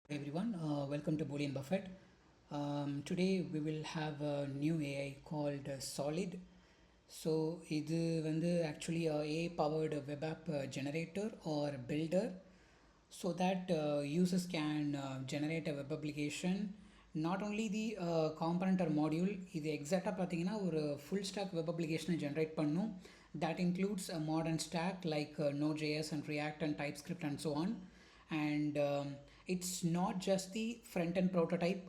Hey everyone, welcome to Boolean Buffet. Today we will have a new AI called Solid. So இது வந்து actually a AI powered web app generator or builder so that users can generate a web application. Not only the component or module, இது எக்ஸாக்டாக பார்த்தீங்கன்னா ஒரு full stack web அப்ளிகேஷனை generate பண்ணும். That includes a modern stack like Node.js and React and TypeScript and so on. And it's not just the front end prototype.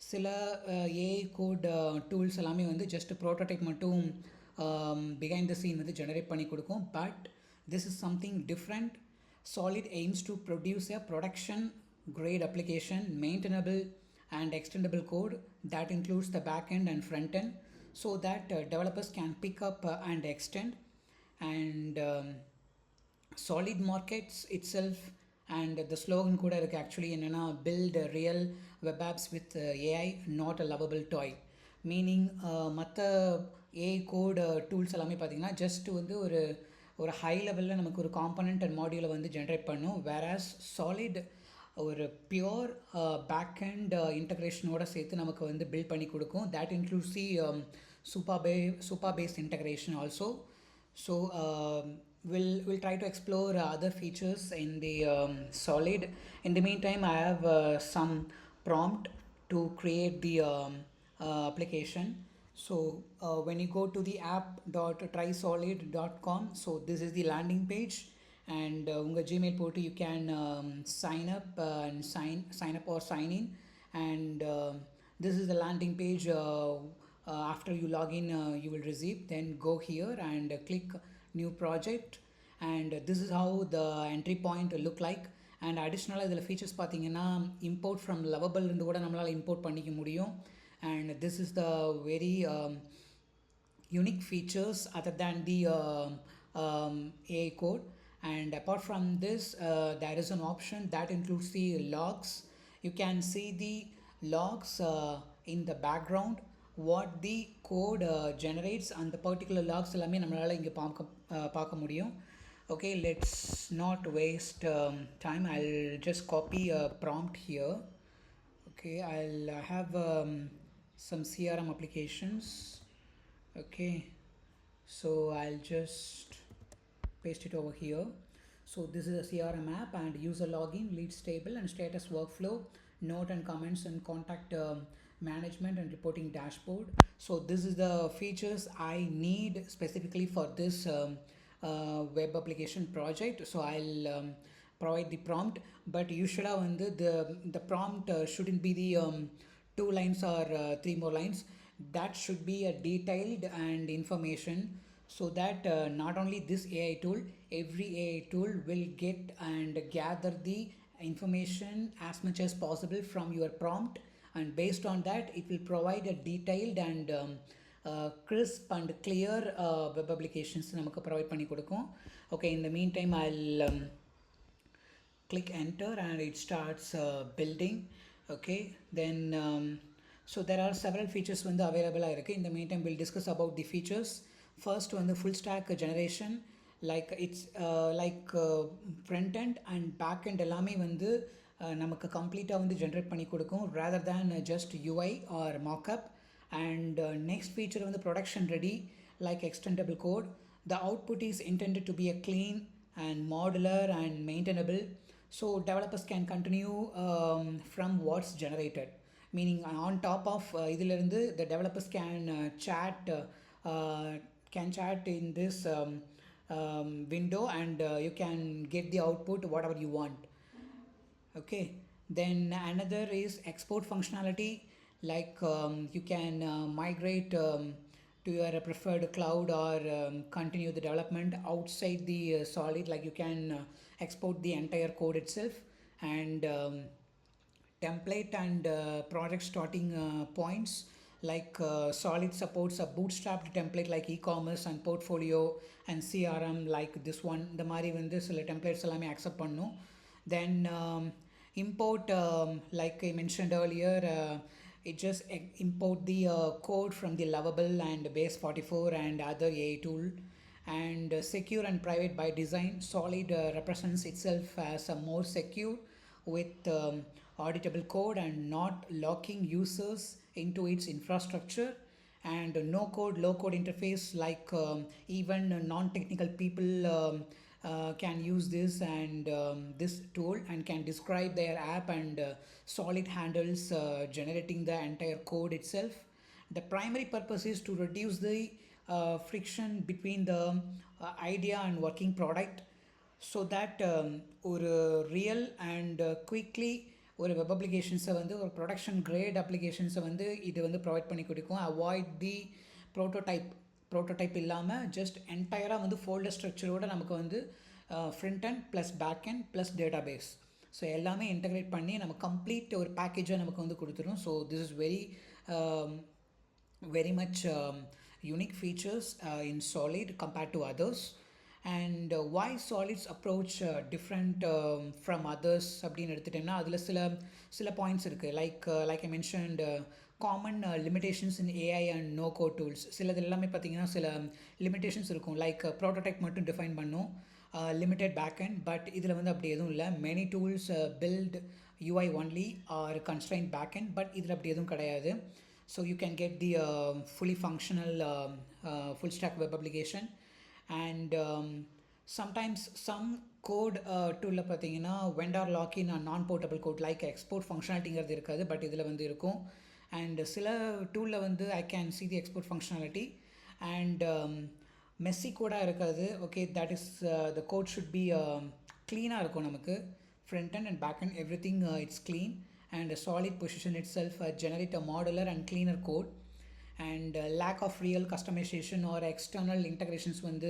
சில AI code tools எல்லாமே வந்து just prototype மட்டும் behind the scene வந்து generate பண்ணி கொடுக்கும். But this is something different. Solid aims to produce a production grade application, maintainable and extendable code that includes the backend and front end so that developers can pick up and extend. And Solid markets itself and the slogan கூட இருக்குது actually என்னென்னா build real web apps with AI, not a lovable toy. Meaning மற்ற AI code tools எல்லாமே பார்த்திங்கன்னா just வந்து ஒரு high லெவலில் நமக்கு ஒரு காம்பனண்ட் அண்ட் மாடியூலை வந்து ஜென்ரேட் பண்ணும். வேராஸ் சாலிட் ஒரு பியோர் பேக் அண்ட் இன்டகிரேஷனோட சேர்த்து நமக்கு வந்து பில்ட் பண்ணி கொடுக்கும். That includes the Supabase integration also. So we'll try to explore other features in the Solid. In the meantime, I have some prompt to create the application. So when you go to the app.trysolid.com, so this is the landing page, and unga Gmail portal you can sign up and sign up or sign in, and this is the landing page. After you log in, you will receive. Then go here and click new project, and this is how the entry point look like. And additionally இதில் features பார்த்தீங்கன்னா import from lovable இருந்து கூட நம்மளால் import பண்ணிக்க முடியும். And this is the very unique features other than the AI code. And apart from this, there is an option that includes the logs. You can see the logs in the background, what the code generates, and the particular logs எல்லாமே நம்மளால் இங்கே பார்க்க முடியும். Okay, let's not waste time. I'll just copy a prompt here. Okay, I'll have some CRM applications. Okay, so I'll just paste it over here. So this is a CRM app, and user login, leads table and status workflow, note and comments and contact management and reporting dashboard. So this is the features I need specifically for this web application project. So I'll provide the prompt, but usually வந்து the prompt shouldn't be the 2 lines or 3 more lines. That should be a detailed and information, so that not only this AI tool, every AI tool will get and gather the information as much as possible from your prompt, and based on that it will provide a detailed and crisp and clear web applications நமக்கு provide பண்ணி கொடுக்கும். Okay, in the meantime I'll click enter and it starts building. Okay, then so there are several features வந்து available இருக்குது. In the meantime we'll discuss about the features. First வந்து full stack generation, like it's like front end and back end எல்லாமே வந்து நமக்கு கம்ப்ளீட்டாக வந்து generate பண்ணி கொடுக்கும் rather than just UI or mockup. And next feature வந்து production ready, like extendable code. The output is intended to be a clean and modular and maintainable, so developers can continue from what's generated. Meaning on top of இதிலிருந்து the developers can chat in this window, and you can get the output whatever you want. Okay, then another is export functionality, like you can migrate to your preferred cloud or continue the development outside the Solid, like you can export the entire code itself. And template and project starting points, like Solid supports a bootstrapped template like e-commerce and portfolio and CRM like this one. இந்த மாதிரி வந்து சில templates எல்லாமே accept பண்ணும். Then import, like I mentioned earlier, it just import the code from the Lovable and Base 44 and other AI tool. And secure and private by design, Solid represents itself as a more secure with auditable code and not locking users into its infrastructure, and no code low code interface, like even non-technical people can use this and this tool and can describe their app, and Solid handles generating the entire code itself. The primary purpose is to reduce the friction between the idea and working product, so that ஒரு real and quickly ஒரு web அப்ளிகேஷன்ஸை வந்து ஒரு production great அப்ளிகேஷன்ஸை வந்து இது வந்து provide பண்ணி கொடுக்கும். Avoid the prototype இல்லாமல் ஜஸ்ட் என்டையராக வந்து ஃபோல்டர் ஸ்ட்ரக்சரோடு நமக்கு வந்து frontend plus backend plus database, so எல்லாமே இன்டகிரேட் பண்ணி நம்ம கம்ப்ளீட் ஒரு பேக்கேஜாக நமக்கு வந்து கொடுத்துரும். So this is very much unique features in Solid compared to others. And why Solid's approach different from others அப்படின்னு எடுத்துட்டேன்னா அதில் சில பாயிண்ட்ஸ் இருக்குது. Like I mentioned common limitations in AI and no code tools. சிலது எல்லாமே பார்த்தீங்கன்னா சில limitations இருக்கும். Like prototype மட்டும் டிஃபைன் பண்ணும், லிமிட்டட் பேக் அண்ட். பட் இதில் வந்து அப்படி எதுவும் இல்லை. Many tools build UI only or constrained backend. But இதில் அப்படி எதுவும் கிடையாது. So you can get the fully functional full stack web application. And sometimes some code tool பார்த்தீங்கன்னா vendor lock-in or non-portable code like export functionalityங்கிறது இருக்காது, but இதில் வந்து இருக்கும். And சில டூலில் வந்து I can see the export functionality and Messi கோடாக இருக்காது. Okay, that is the code should be க்ளீனாக இருக்கும். நமக்கு front end and back end everything it's clean, and a Solid position itself generate a modular and cleaner code. And lack of real customization or external integrations வந்து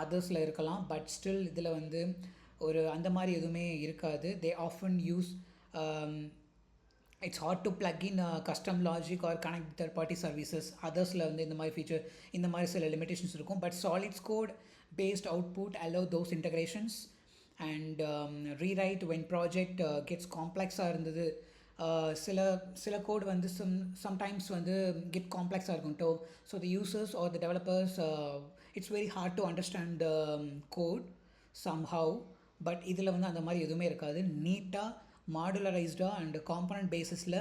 othersல இருக்கலாம், but still இதில் வந்து ஒரு அந்த மாதிரி எதுவுமே இருக்காது. they often use it's hard to plug in custom logic or connect with third party services. othersல வந்து இந்த மாதிரி ஃபீச்சர், இந்த மாதிரி சில லிமிடேஷன்ஸ் இருக்கும். But Solid's code based output allow those integrations. And rewrite when project gets complex-ஆக இருந்தது. சில code வந்து sometimes வந்து get complex-ஆக இருக்கும். So the users or the developers it's very hard to understand the code somehow. But இதில் வந்து அந்த மாதிரி எதுவுமே இருக்காது. நீட்டாக மாடுலரைஸ்டாக அண்ட் காம்பனண்ட் பேசிஸில்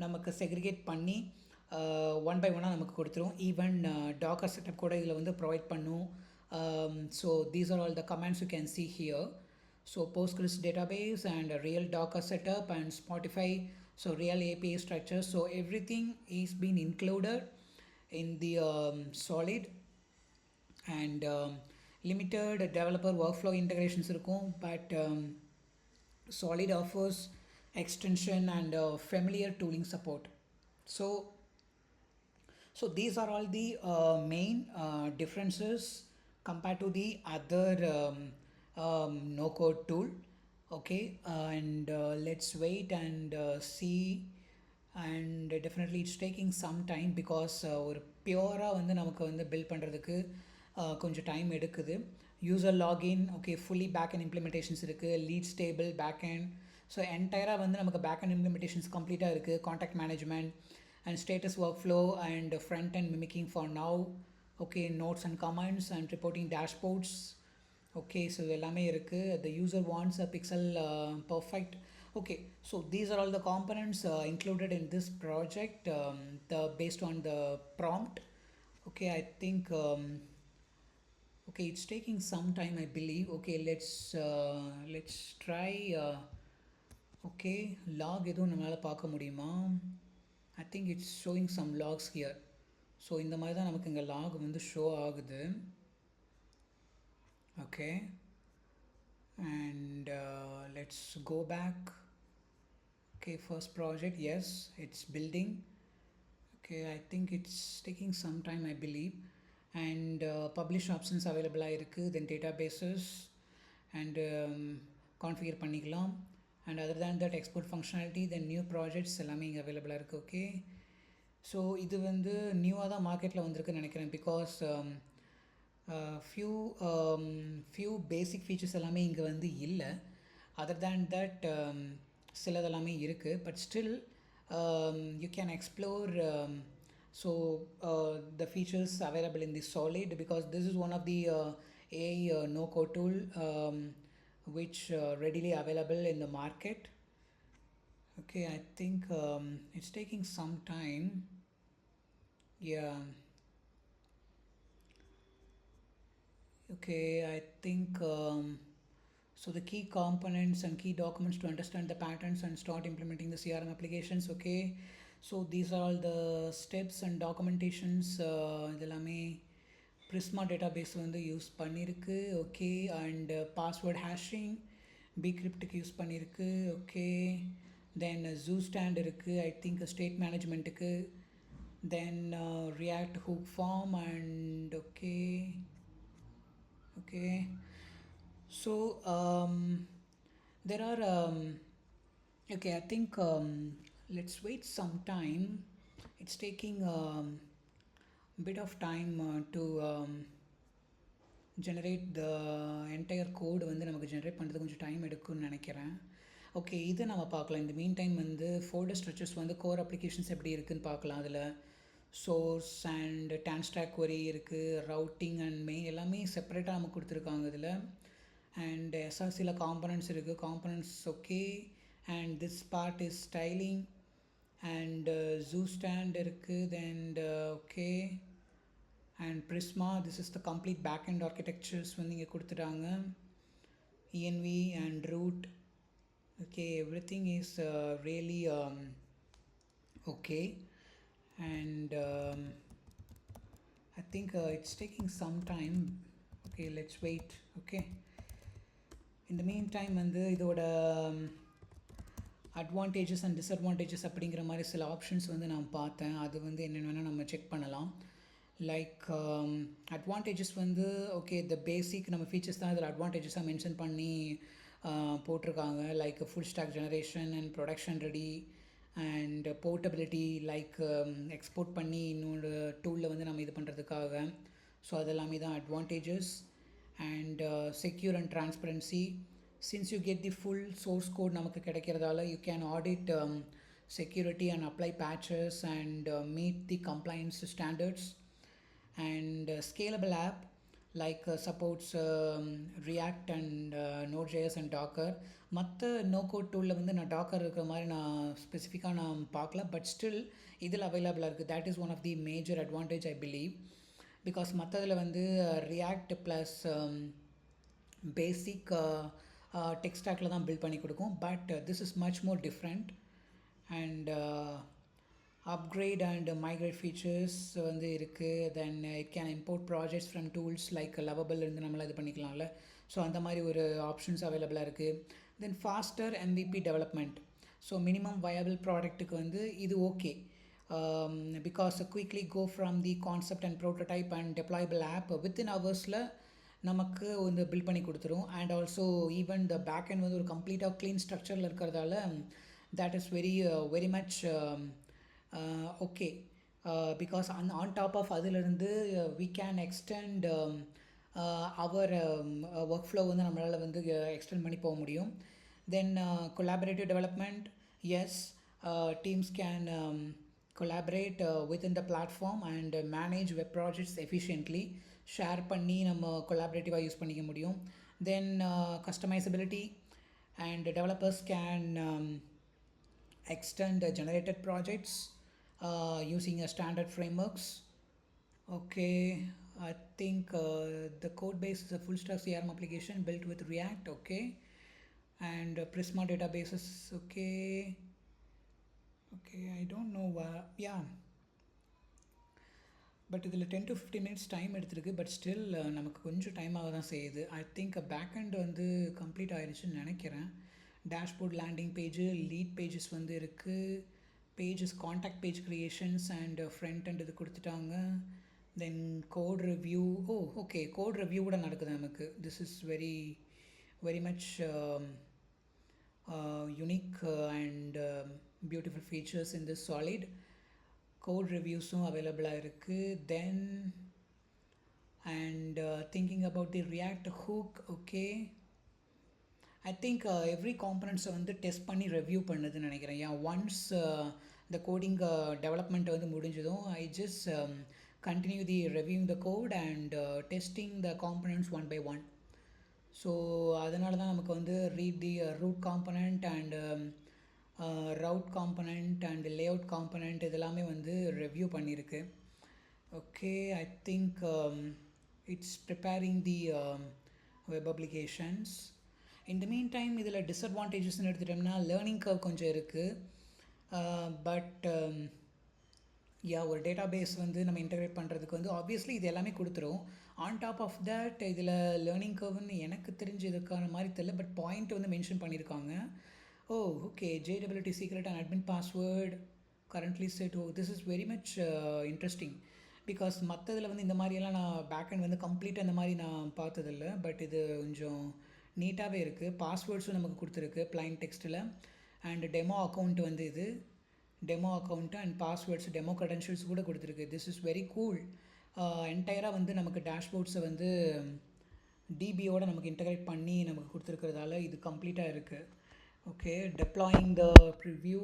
நமக்கு செக்ரிகேட் பண்ணி ஒன் பை ஒன்னாக நமக்கு கொடுத்துரும். ஈவன் டாக்கர் செட்டப் கூட இதில் வந்து ப்ரொவைட் பண்ணும். So these are all the commands you can see here. So Postgres database and a real Docker setup and Spotify, so real API structure. So everything is being included in the Solid. And limited developer workflow integrations இருக்கும். But Solid offers extension and familiar tooling support. So these are all the main differences compared to the other no code tool. Okay, and let's wait and see. And definitely it's taking some time because ஒரு பியூராக வந்து நமக்கு வந்து build பண்ணுறதுக்கு கொஞ்சம் time எடுக்குது. User login, okay, fully backend implementations இருக்குது. Lead stable backend. So என்டையராக வந்து நமக்கு பேக் அண்ட் இம்ப்ளிமெண்டேஷன்ஸ் கம்ப்ளீட்டாக இருக்குது. Contact management and status workflow and front and mimicking for now. Okay, notes and comments and reporting dashboards. Okay, so எல்லாமே இருக்குது. The user wants a pixel perfect. Okay, so these are all the components included in this project based on the prompt. Okay, I think okay, it's taking some time, I believe. Okay, let's try. Okay, log எதுவும் நம்மளால் பார்க்க முடியுமா? I think it's showing some logs here. So இந்த மாதிரி தான் நமக்கு இங்கே log வந்து ஷோ ஆகுது. Okay, and let's go back. Okay, first project, yes, it's building. Okay, I think it's taking some time, I believe. And publish options available irukku, then databases and configure பண்ணிக்கலாம். And other than that, export functionality, then new projects எல்லாமே இங்கே அவைலபிளாக இருக்குது. Okay, so இது வந்து நியூவாக தான் மார்க்கெட்டில் வந்திருக்குன்னு நினைக்கிறேன். பிகாஸ் few basic features எல்லாமே இங்கே வந்து இல்லை. other than that சிலதெல்லாமே இருக்குது. but still you can explore the features available in the Solid, because this is one of the AI no code tool which readily available in the market. Okay, I think it's taking some time. Yeah, okay, I think so. The key components and key documents to understand the patterns and start implementing the CRM applications. Okay, so these are all the steps and documentations. இதெல்லாமே Prisma database வந்து use பண்ணியிருக்கு. Okay and password hashing பிக்ரிப்டுக்கு use பண்ணியிருக்கு. Okay then Zustand இருக்குது I think state மேனேஜ்மெண்ட்டுக்கு. Then React Hook Form and okay so there are okay I think let's wait some time. It's taking bit of time to generate the entire code வந்து நமக்கு generate பண்ணுறது கொஞ்சம் time எடுக்கும்னு நினைக்கிறேன். Okay இதை நம்ம பார்க்கலாம். இந்த மீன் டைம் வந்து ஃபோல்டர் ஸ்ட்ரக்சர்ஸ் வந்து கோர் அப்ளிகேஷன்ஸ் எப்படி இருக்குதுன்னு பார்க்கலாம். அதில் சோர்ஸ் அண்ட் டான்ஸ்டாக் query இருக்குது, ரவுட்டிங் அண்ட் மெயின் எல்லாமே செப்பரேட்டாக நமக்கு கொடுத்துருக்காங்க இதில். அண்ட் எஸ்ஆர்சியில் காம்பனன்ட்ஸ் இருக்குது, components okay. And this part is styling and Zustand இருக்குது. Then okay and Prisma, this is the complete backend architectures வந்து இங்கே கொடுத்துட்டாங்க. env and root, okay, everything is really okay. And I think it's taking some time. Okay, let's wait. Okay, in the meantime வந்து இதோட advantages and disadvantages அப்படிங்கிற மாதிரி சில options வந்து நான் பார்த்தேன். அது வந்து என்னென்னு வேணால் நம்ம செக் பண்ணலாம். லைக் அட்வான்டேஜஸ் வந்து ஓகே த பேசிக் நம்ம ஃபீச்சர்ஸ் தான் இதில் அட்வான்டேஜஸாக மென்ஷன் பண்ணி போட்டிருக்காங்க. Like full stack generation and production ready and portability, like export பண்ணி இன்னொரு டூலில் வந்து நம்ம இது பண்ணுறதுக்காக. ஸோ அதெல்லாமே தான் advantages. And secure and transparency, since you get the full source code நமக்கு கிடைக்கிறதால you can audit security and apply patches and meet the compliance standards. And scalable app like supports React and Node.js and Docker. மற்ற no code டூலில் வந்து நான் Docker இருக்கிற மாதிரி நான் ஸ்பெசிஃபிக்காக நான் பார்க்கல, பட் ஸ்டில் இதில் அவைலபிளாக இருக்குது. That is one of the major advantage I believe. Because மற்றதில் வந்து ரியாக்ட் ப்ளஸ் பேசிக் டெக் ஸ்டாக்கில் தான் பில்ட் பண்ணி கொடுக்கும். But this is much more different. And upgrade and migrate features வந்து இருக்குது. Then it can import projects from tools like lovable இருந்து நம்மளால் இது பண்ணிக்கலாம்ல. ஸோ அந்த மாதிரி ஒரு ஆப்ஷன்ஸ் அவைலபிளாக இருக்குது. Then faster MVP development. So minimum viable ப்ராடக்ட்டுக்கு வந்து இது okay, because quickly go from the concept and prototype and deployable app within ஹவர்ஸில் நமக்கு வந்து பில்ட் பண்ணி கொடுத்துரும். And also even the backend வந்து ஒரு கம்ப்ளீட்டாக க்ளீன் ஸ்ட்ரக்சரில் இருக்கிறதால that is very much okay, because on top of அதிலிருந்து we can extend our workflow வந்து நம்மளால் வந்து எக்ஸ்டெண்ட் பண்ணி போக முடியும். தென் collaborative development, yes, teams can collaborate within the platform and manage web projects efficiently. Share பண்ணி நம்ம கொலாபரேட்டிவாக யூஸ் பண்ணிக்க முடியும். தென் customizability and developers can extend generated projects using a standard frameworks. Okay, I think the code base is a full stack CRM application built with React. Okay, and Prisma databases. Okay, I don't know yeah, but இதில் 10 to 15 minutes time எடுத்துருக்கு. But still நமக்கு கொஞ்சம் டைமாக தான் செய்யுது. I think backend வந்து complete ஆயிடுச்சுன்னு நினைக்கிறேன். Dashboard, landing page, lead pages வந்து இருக்குது. Pages, contact page creations and front and இது கொடுத்துட்டாங்க. Then code review. Okay, code review கூட நடக்குது நமக்கு. This is very much unique and beautiful features in this solid. Code ரிவ்யூஸும் அவைலபிளாக இருக்குது. Then and thinking about the React hook. Okay, I think every காம்பனண்ட்ஸை வந்து டெஸ்ட் பண்ணி ரிவ்யூ பண்ணுதுன்னு நினைக்கிறேன். ஒன்ஸ் த கோடிங் டெவலப்மெண்ட் வந்து முடிஞ்சதும் I just continue the reviewing the code and testing the components one by one. So அதனால தான் நமக்கு வந்து read the root component and route component and layout component இதெல்லாமே வந்து review பண்ணியிருக்கு. Okay, I think it's preparing the web applications. In the meantime இதில் டிஸ்அட்வான்டேஜஸ்ன்னு எடுத்துட்டோம்னா learning curve கொஞ்சம் இருக்குது. பட் யா ஒரு டேட்டா பேஸ் வந்து நம்ம இன்டகிரேட் பண்ணுறதுக்கு வந்து ஆப்வியஸ்லி இது எல்லாமே கொடுத்துரும். ஆன் டாப் ஆஃப் தட் இதில் லேர்னிங் கர்வ்னு எனக்கு தெரிஞ்சு இதுக்கான மாதிரி தெரியல, பட் பாயிண்ட் வந்து மென்ஷன் பண்ணியிருக்காங்க. Oh okay, JWT secret and admin password currently set. Oh this is very much interesting. Because மற்றதில் வந்து இந்த மாதிரியெல்லாம் நான் பேக்அண்ட் வந்து கம்ப்ளீட்டாக இந்த மாதிரி நான் பார்த்ததில்ல. பட் இது கொஞ்சம் நீட்டாகவே இருக்குது. பாஸ்வேர்ட்ஸும் நமக்கு கொடுத்துருக்கு ப்ளைன் டெக்ஸ்ட்டில். அண்ட் டெமோ அக்கௌண்ட் வந்து இது demo account and passwords demo credentials கூட கொடுத்துருக்கு. This is very cool. என்டையராக வந்து நமக்கு டேஷ்போர்ட்ஸை வந்து டிபியோட நமக்கு இன்டகிரேட் பண்ணி நமக்கு கொடுத்துருக்கிறதால இது கம்ப்ளீட்டாக இருக்குது. Okay, deploying the preview.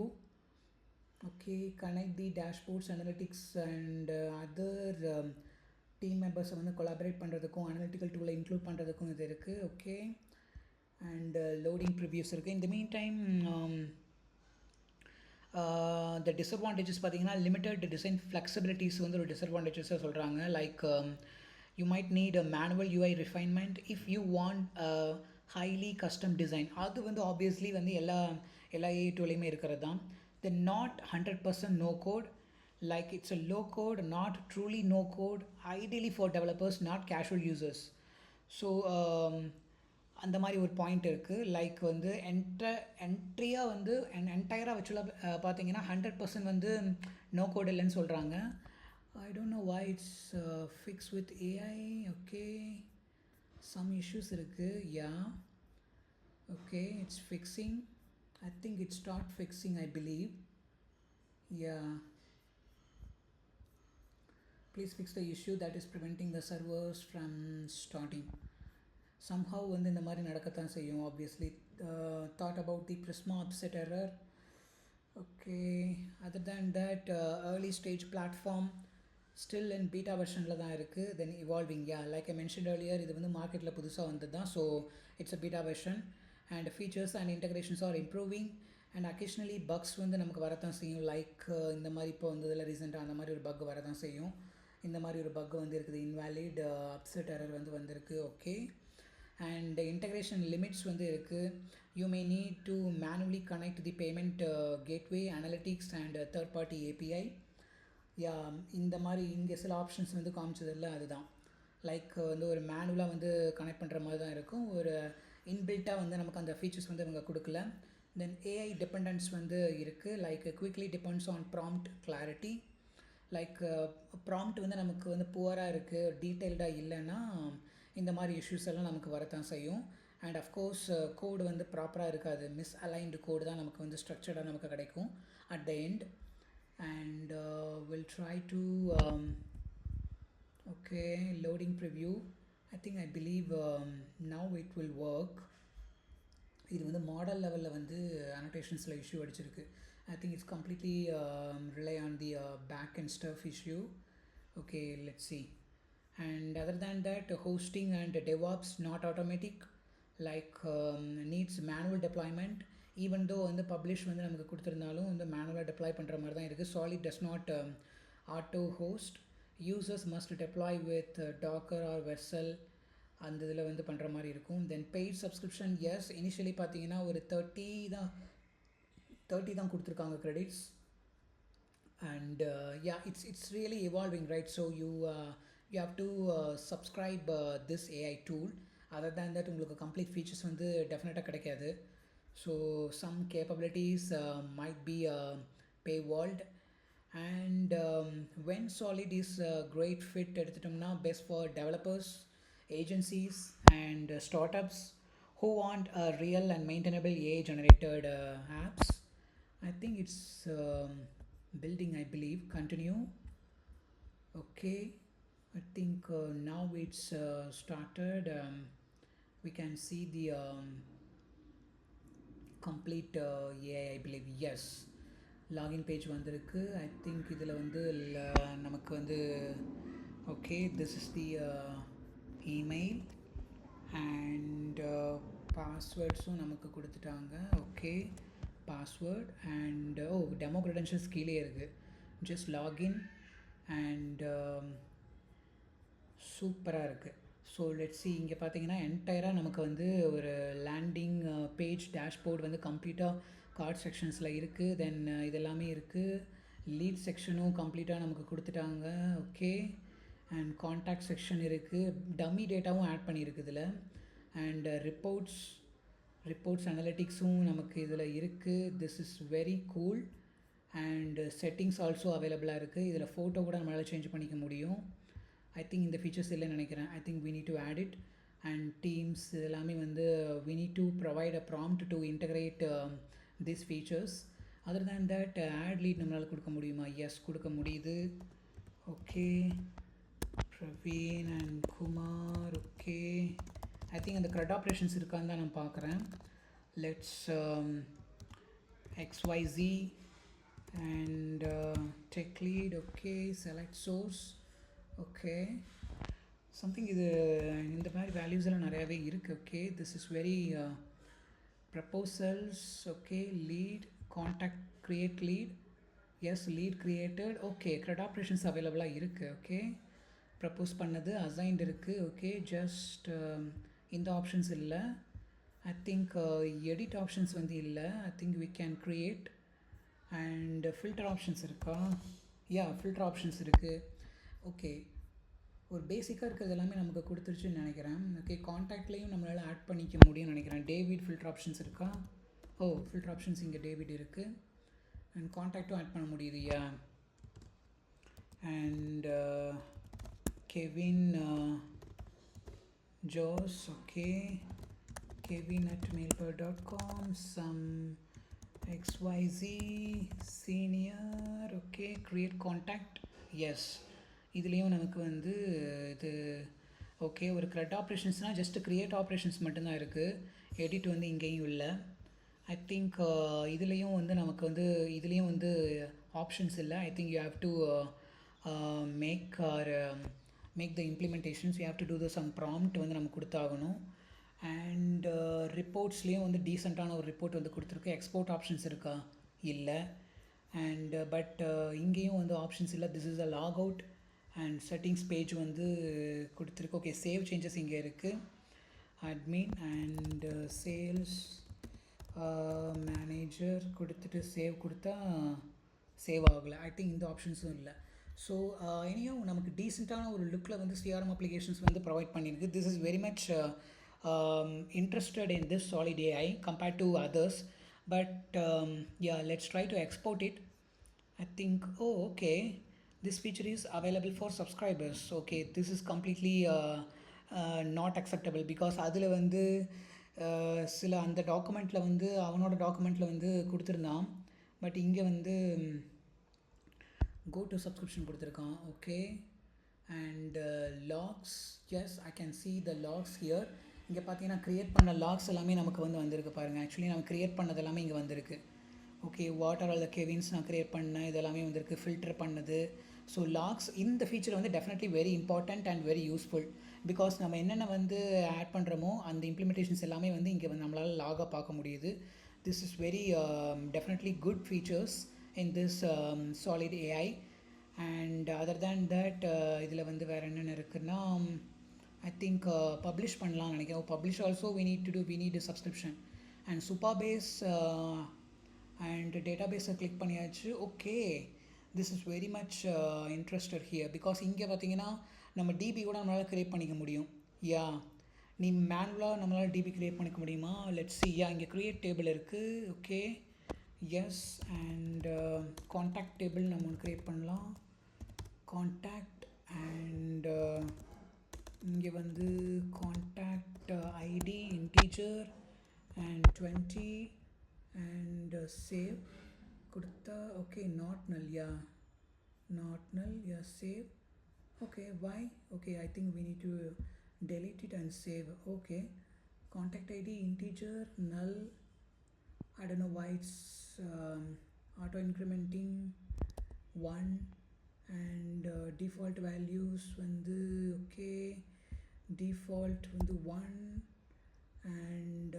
Okay, connect the dashboards analytics and other team மெம்பர்ஸை வந்து கொலாபரேட் பண்ணுறதுக்கும் அனலிட்டிக்கல் டூலை இன்க்ளூட் பண்ணுறதுக்கும் இது இருக்குது. ஓகே, அண்ட் லோடிங் ப்ரிவ்யூஸ் இருக்குது. இந்த மீன் டைம் the disadvantages பார்த்தீங்கன்னா லிமிட்டட் டிசைன் ஃப்ளெக்சிபிலிட்டிஸ் வந்து ஒரு டிஸ்அட்வான்டேஜஸாக சொல்கிறாங்க. Like you might need a manual UI refinement if you want a highly custom design. அது வந்து ஆப்வியஸ்லி வந்து எல்லா AI டூலையுமே இருக்கிறது தான். The not 100% no code, like it's a low code, not truly no code, ideally for developers, not casual users. So அந்த மாதிரி ஒரு point இருக்குது. லைக் வந்து என்ட்ரியாக வந்து என்டையராக வச்சுலாம் பார்த்தீங்கன்னா 100% வந்து நோ கோட் இல்லைன்னு சொல்கிறாங்க. I don't know why it's fixed with AI. Okay, some issues இருக்குது. Yeah, okay, it's fixing. I think it start fixing, I believe. Yeah, please fix the issue that is preventing the servers from starting. Somehow வந்து இந்த மாதிரி நடக்கத்தான் செய்யும். Obviously thought about the Prisma upset error. Okay, other than that early stage platform still in beta வெர்ஷனில் தான் இருக்குது. Then evolving. Yeah, like I mentioned earlier, இது வந்து மார்க்கெட்டில் புதுசாக வந்தது தான். So it's a beta version and features and integrations are improving and occasionally bugs வந்து நமக்கு வரத்தான் செய்யும். லைக் இந்த மாதிரி இப்போ வந்ததில் ரீசெண்டாக அந்த மாதிரி ஒரு பக் வரதான் செய்யும். இந்த மாதிரி ஒரு பக் வந்து இருக்குது, இன்வாலிட் அப்செட் எரர் வந்து வந்திருக்கு. ஓகே, and integration limits வந்து இருக்குது. You may need to manually connect the payment gateway, analytics and third party API. இந்த மாதிரி இங்கே சில ஆப்ஷன்ஸ் வந்து காமிச்சதில்ல, அதுதான். லைக் வந்து ஒரு மேனுவலாக வந்து கனெக்ட் பண்ணுற மாதிரி தான் இருக்கும். ஒரு இன்பில்ட்டாக வந்து நமக்கு அந்த ஃபீச்சர்ஸ் வந்து அவங்க கொடுக்கல. தென் AI டிபெண்டன்ஸ் வந்து இருக்குது. Like quickly depends on prompt clarity. Like prompt வந்து நமக்கு வந்து புவராக இருக்குது, டீட்டெயில்டாக இல்லைன்னா இந்த மாதிரி இஷ்யூஸ் எல்லாம் நமக்கு வரத்தான் செய்யும். அண்ட் அஃப்கோர்ஸ் கோடு வந்து ப்ராப்பராக இருக்காது, மிஸ் அலைன்டு கோடு தான் நமக்கு வந்து ஸ்ட்ரக்சர்டாக நமக்கு கிடைக்கும் at the end. And will try to okay loading preview. I believe now it will work. இது வந்து மாடல் லெவலில் வந்து அனோட்டேஷன்ஸில் இஷ்யூ அடிச்சிருக்கு. I think it's completely rely on the back end stuff issue. Okay, let's see. And other than that, hosting and DevOps not automatic, like needs manual deployment. Even though வந்து publish வந்து நமக்கு கொடுத்துருந்தாலும் வந்து மேனுவலாக deploy பண்ணுற மாதிரி தான் இருக்குது. Solid does not auto host. Users must deploy with Docker or Vessel. அந்த இதில் வந்து பண்ணுற மாதிரி இருக்கும். தென் பெய்ட் சப்ஸ்கிரிப்ஷன், எஸ், இனிஷியலி பார்த்தீங்கன்னா ஒரு 30 தான் கொடுத்துருக்காங்க credits. And it's really evolving, right? So you have to subscribe this AI tool. Other than that உங்களுக்கு complete features வந்து டெஃபினட்டாக கிடைக்காது. So some capabilities might be paywalled. And when Solid is great fit எடுத்துட்டோம்னா best for developers, agencies and startups who want a real and maintainable AI generated apps. I think it's building, I believe. Continue. Okay, I think now it's started. We can see the complete AI, I believe. Yes, login page வந்திருக்கு. I think இதில் வந்து நமக்கு வந்து okay, this is the email and passwordsum நமக்கு கொடுத்துட்டாங்க. Okay, password and demo credentials கீழே இருக்குது. Just login and சூப்பராக இருக்குது. ஸோ லெட்ஸ் see இங்கே பார்த்தீங்கன்னா என்டையராக நமக்கு வந்து ஒரு லேண்டிங் பேஜ் டேஷ்போர்ட் வந்து கம்ப்ளீட்டாக கார்ட் செக்ஷன்ஸில் இருக்குது. தென் இதெல்லாமே இருக்குது. லீட் செக்ஷனும் கம்ப்ளீட்டாக நமக்கு கொடுத்துட்டாங்க. ஓகே, அண்ட் காண்டாக்ட் செக்ஷன் இருக்குது. டம்மி டேட்டாவும் ஆட் பண்ணியிருக்கு இதில். அண்ட் ரிப்போர்ட்ஸ் அனலிட்டிக்ஸும் நமக்கு இதில் இருக்குது. This is very cool. And settings also அவைலபிளாக இருக்குது. இதில் ஃபோட்டோ கூட நம்மளால் சேஞ்ச் பண்ணிக்க முடியும். ஐ திங்க் இந்த ஃபீச்சர்ஸ் இல்லைன்னு நினைக்கிறேன். I think we need to add it. And teams எல்லாமே வந்து we need to provide a prompt to integrate these features. other than that add lead நம்மளால் கொடுக்க முடியுமா? எஸ், கொடுக்க முடியுது. Okay, Praveen and Kumar. Okay, I think அந்த CRUD ஆப்ரேஷன்ஸ் இருக்கான்னு தான் நான் பார்க்குறேன். Let's XYZ and tech lead. okay, select source. Okay, something இது இந்த மாதிரி வேல்யூஸ் எல்லாம் நிறையாவே இருக்குது. Okay, this is very proposals. Okay, lead contact create lead. Yes, lead created. Okay, CRUD operations அவைலபிளாக இருக்குது. ஓகே, ப்ரப்போஸ் பண்ணது அசைன்ட் இருக்குது. ஓகே, ஜஸ்ட் இந்த ஆப்ஷன்ஸ் இல்லை. ஐ திங்க் எடிட் ஆப்ஷன்ஸ் வந்து இல்லை. I think we can create and filter options இருக்கா? யா, filter options இருக்குது. ஓகே, ஒரு பேசிக்காக இருக்கிறது எல்லாமே நமக்கு கொடுத்துருச்சுன்னு நினைக்கிறேன். ஓகே, காண்டாக்ட்லேயும் நம்மளால் ஆட் பண்ணிக்க முடியும்னு நினைக்கிறேன். டேவிட் ஃபில்டர் ஆப்ஷன்ஸ் இருக்கா? ஃபில்டர் ஆப்ஷன்ஸ் இங்கே டேவிட் இருக்குது. அண்ட் காண்டாக்டும் ஆட் பண்ண முடியுது. Yeah, and Kevin Jose. Okay, kevin@mailper.com. some XYZ senior. ஓகே, create contact. எஸ், இதுலேயும் நமக்கு வந்து இது ஓகே. ஒரு CRUD ஆப்ரேஷன்ஸ்னால் ஜஸ்ட் க்ரியேட் ஆப்ரேஷன்ஸ் மட்டும்தான் இருக்குது. எடிட் வந்து இங்கேயும் இல்லை. ஐ திங்க் இதுலேயும் வந்து நமக்கு வந்து இதுலேயும் வந்து ஆப்ஷன்ஸ் இல்லை. I think you have to make the implementations. You have to do some prompt வந்து நம்ம கொடுத்தாகணும். அண்ட் ரிப்போர்ட்ஸ்லேயும் வந்து டீசெண்டான ஒரு ரிப்போர்ட் வந்து கொடுத்துருக்கு. எக்ஸ்போர்ட் ஆப்ஷன்ஸ் இருக்கா? இல்லை. அண்ட் பட் இங்கேயும் வந்து ஆப்ஷன்ஸ் இல்லை. This is a log out and settings page வந்து கொடுத்துருக்கு. ஓகே, சேவ் சேஞ்சஸ் இங்கே இருக்குது. அட்மின் அண்ட் சேல்ஸ் மேனேஜர் கொடுத்துட்டு சேவ் கொடுத்தா சேவ் ஆகலை. ஐ திங்க் இந்த ஆப்ஷன்ஸும் இல்லை. ஸோ இனியும் நமக்கு டீசெண்டான ஒரு லுக்கில் வந்து CRM அப்ளிகேஷன்ஸ் வந்து ப்ரொவைட் பண்ணியிருக்கு. This is very much interested in this Solid AI compared to others. But yeah, let's try to export it. I think okay, this feature is available for subscribers. Okay, this is completely not acceptable because அதில் வந்து சில அந்த டாக்குமெண்ட்டில் வந்து அவனோட டாக்குமெண்ட்டில் வந்து கொடுத்துருந்தான். But இங்கே வந்து go to subscription கொடுத்துருக்கான். Okay, and logs. Yes, I can see the logs here. இங்கே பார்த்தீங்கன்னா க்ரியேட் பண்ண லாக்ஸ் எல்லாமே நமக்கு வந்து வந்திருக்கு பாருங்கள். ஆக்சுவலி நம்ம க்ரியேட் பண்ணது எல்லாமே இங்கே வந்திருக்கு. Okay, what are all the Kevin's நான் க்ரியேட் பண்ணேன், இது எல்லாமே வந்திருக்கு. ஃபில்டர் பண்ணது. ஸோ லாக்ஸ் இந்த ஃபீச்சர் வந்து definitely very important and very useful. Because நம்ம என்னென்ன வந்து ஆட் பண்ணுறோமோ அந்த இம்ப்ளிமெண்டேஷன்ஸ் எல்லாமே வந்து இங்கே வந்து நம்மளால் லாகாக பார்க்க முடியுது. This is very definitely good features in this Solid AI. And other than that இதில் வந்து வேறு என்னென்ன இருக்குன்னா ஐ திங்க் பப்ளிஷ் பண்ணலாம்னு நினைக்கிறேன். Publish also we need a subscription. And Supabase and டேட்டாபேஸை கிளிக் பண்ணியாச்சு. Okay, this is very much interested here because இங்கே பார்த்தீங்கன்னா நம்ம டிபி கூட நம்மளால் க்ரியேட் பண்ணிக்க முடியும். யா, நீ மேனுவலாக நம்மளால் டிபி க்ரியேட் பண்ணிக்க முடியுமா? Let's see. யா, இங்கே க்ரியேட் டேபிள் இருக்குது. Okay, yes, and contact table நம்ம ஒன்று க்ரியேட் பண்ணலாம். காண்டாக்ட் அண்ட் இங்கே வந்து contact ID integer and 20 and save கொடுத்தா. Okay, not null. Yeah, save. Okay, why? Okay, I think we need to delete it and save. Okay, contact ID integer null. I don't know why it's auto incrementing 1 and default values வந்து okay, default வந்து 1 and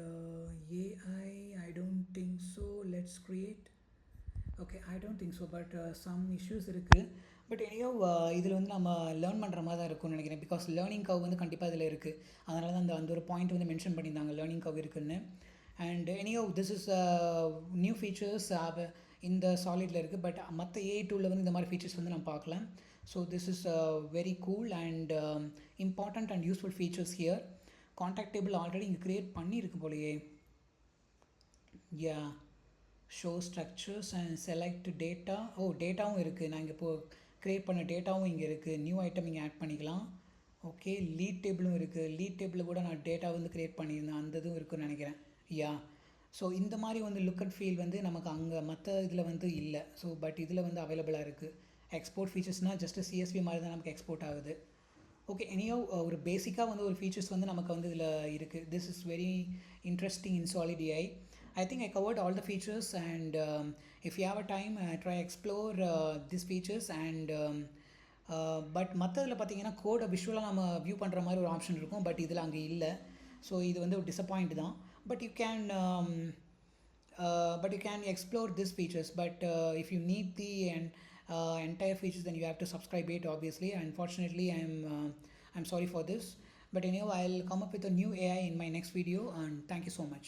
AI, I don't think so. Let's create. Okay, I don't think so, but some issues இருக்குது. But எனியோ இதில் வந்து நம்ம learn பண்ணுற மாதிரி தான் இருக்கும்னு நினைக்கிறேன். பிகாஸ் லேர்னிங் கவ் வந்து கண்டிப்பாக இதில் இருக்குது. அதனால தான் அந்த ஒரு பாயிண்ட் வந்து மென்ஷன் பண்ணியிருந்தாங்க, லேர்னிங் கவ் இருக்குன்னு. And anyway this is new features இந்த சாலிடில் இருக்குது. பட் மற்ற ஏஐ டூலில் வந்து இந்த மாதிரி ஃபீச்சர்ஸ் வந்து நம்ம பார்க்கலாம். So this is very cool and important and useful features here. Contact table already இங்கே க்ரியேட் பண்ணியிருக்கு போலையே. Yeah, show structures and select data. டேட்டாவும் இருக்குது. நான் இங்கே இப்போது க்ரியேட் பண்ண டேட்டாவும் இங்கே இருக்குது. நியூ ஐட்டம் இங்கே ஆட் பண்ணிக்கலாம். ஓகே, லீட் டேபிளும் இருக்குது. லீட் டேபிளில் கூட நான் டேட்டா வந்து க்ரியேட் பண்ணியிருந்தேன், அந்த இதுவும் இருக்குன்னு நினைக்கிறேன். யா, ஸோ இந்த மாதிரி வந்து லுக் அண்ட் ஃபீல் வந்து நமக்கு அங்கே மற்ற இதில் வந்து இல்லை. ஸோ பட் இதில் வந்து அவைலபிளாக இருக்குது. எக்ஸ்போர்ட் ஃபீச்சர்ஸ்னால் ஜஸ்ட்டு CSV மாதிரி தான் நமக்கு எக்ஸ்போர்ட் ஆகுது. ஓகே, எனியோ ஒரு பேசிக்காக வந்து ஒரு ஃபீச்சர்ஸ் வந்து நமக்கு வந்து இதில் இருக்குது. This is very interesting in Solid AI. I think I covered all the features, and if you have a time, try explore these features. And but மற்றதில் பார்த்தீங்கன்னா கோடை விஷுவலாக நம்ம வியூ பண்ணுற மாதிரி ஒரு ஆப்ஷன் இருக்கும். பட் இதில் அங்கே இல்லை. ஸோ இது வந்து ஒரு டிசப்பாயிண்ட் தான். But you can explore these features. But if you need the entire features, then you have to subscribe it, obviously. Unfortunately, I'm sorry for this. But anyhow, I'll come up with a new AI in my next video, and thank you so much.